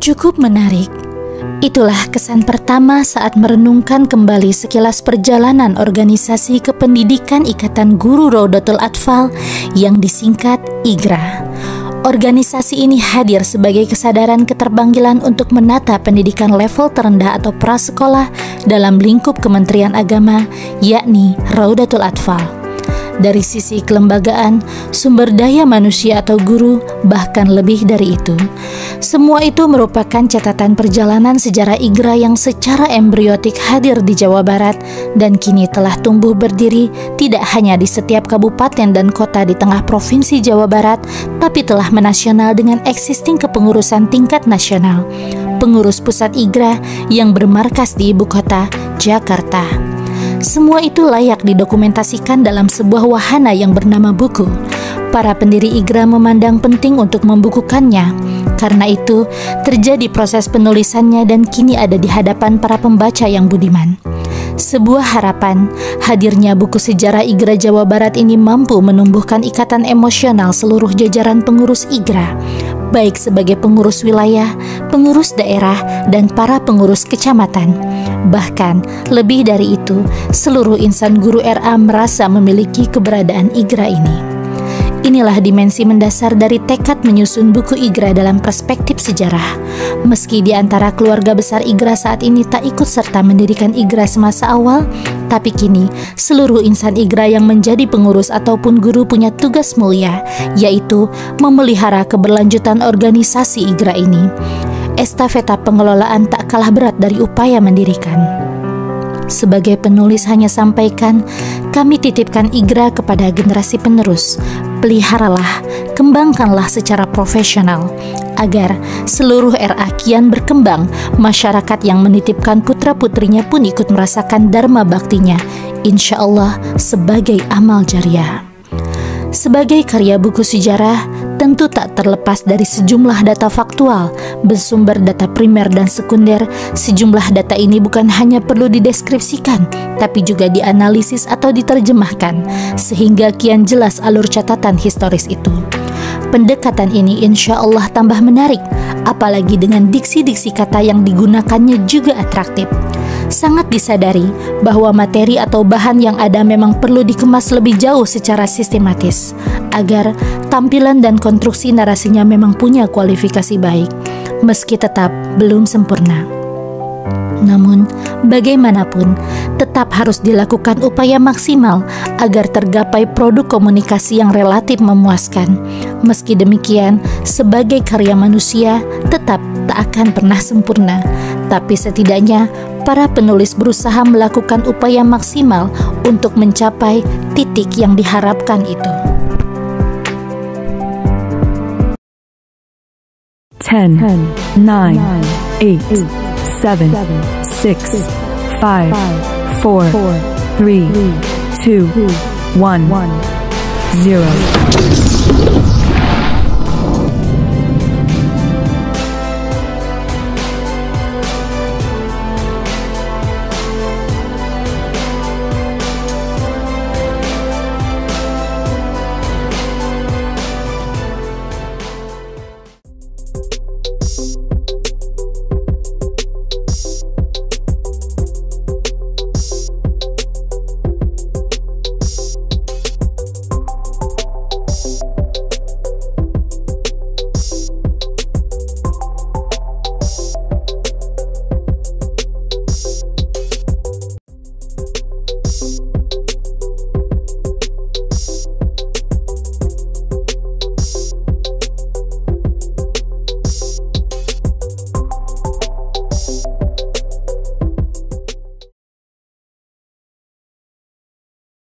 Cukup menarik. Itulah kesan pertama saat merenungkan kembali sekilas perjalanan organisasi kependidikan Ikatan Guru Raudatul Atfal yang disingkat IGRA. Organisasi ini hadir sebagai kesadaran keterpanggilan untuk menata pendidikan level terendah atau prasekolah dalam lingkup Kementerian Agama, yakni Raudatul Atfal. Dari sisi kelembagaan, sumber daya manusia atau guru, bahkan lebih dari itu. Semua itu merupakan catatan perjalanan sejarah IGRA yang secara embriotik hadir di Jawa Barat dan kini telah tumbuh berdiri tidak hanya di setiap kabupaten dan kota di tengah provinsi Jawa Barat, tapi telah menasional dengan existing kepengurusan tingkat nasional. Pengurus pusat IGRA yang bermarkas di ibu kota, Jakarta. Semua itu layak didokumentasikan dalam sebuah wahana yang bernama buku. Para pendiri IGRA memandang penting untuk membukukannya. Karena itu, terjadi proses penulisannya dan kini ada di hadapan para pembaca yang budiman. Sebuah harapan, hadirnya buku sejarah IGRA Jawa Barat ini mampu menumbuhkan ikatan emosional seluruh jajaran pengurus IGRA, baik sebagai pengurus wilayah, pengurus daerah, dan para pengurus kecamatan. Bahkan, lebih dari itu, seluruh insan guru RA merasa memiliki keberadaan IGRA ini. Inilah dimensi mendasar dari tekad menyusun buku IGRA dalam perspektif sejarah. Meski di antara keluarga besar IGRA saat ini tak ikut serta mendirikan IGRA semasa awal, tapi kini seluruh insan IGRA yang menjadi pengurus ataupun guru punya tugas mulia, yaitu memelihara keberlanjutan organisasi IGRA ini. Estafeta pengelolaan tak kalah berat dari upaya mendirikan. Sebagai penulis hanya sampaikan, kami titipkan IGRA kepada generasi penerus. Peliharalah, kembangkanlah secara profesional, agar seluruh RA kian berkembang, masyarakat yang menitipkan putra-putrinya pun ikut merasakan dharma baktinya, insya Allah sebagai amal jariah. Sebagai karya buku sejarah, tentu tak terlepas dari sejumlah data faktual, bersumber data primer dan sekunder. Sejumlah data ini bukan hanya perlu dideskripsikan, tapi juga dianalisis atau diterjemahkan, sehingga kian jelas alur catatan historis itu. Pendekatan ini insya Allah tambah menarik, apalagi dengan diksi-diksi kata yang digunakannya juga atraktif. Sangat disadari bahwa materi atau bahan yang ada memang perlu dikemas lebih jauh secara sistematis, agar tampilan dan konstruksi narasinya memang punya kualifikasi baik, meski tetap belum sempurna. Namun, bagaimanapun, tetap harus dilakukan upaya maksimal agar tergapai produk komunikasi yang relatif memuaskan. Meski demikian, sebagai karya manusia, tetap tak akan pernah sempurna. Tapi setidaknya, para penulis berusaha melakukan upaya maksimal untuk mencapai titik yang diharapkan itu. 10, 9, 8, 7, 6, 5, 4, 3, 2, 1, 0.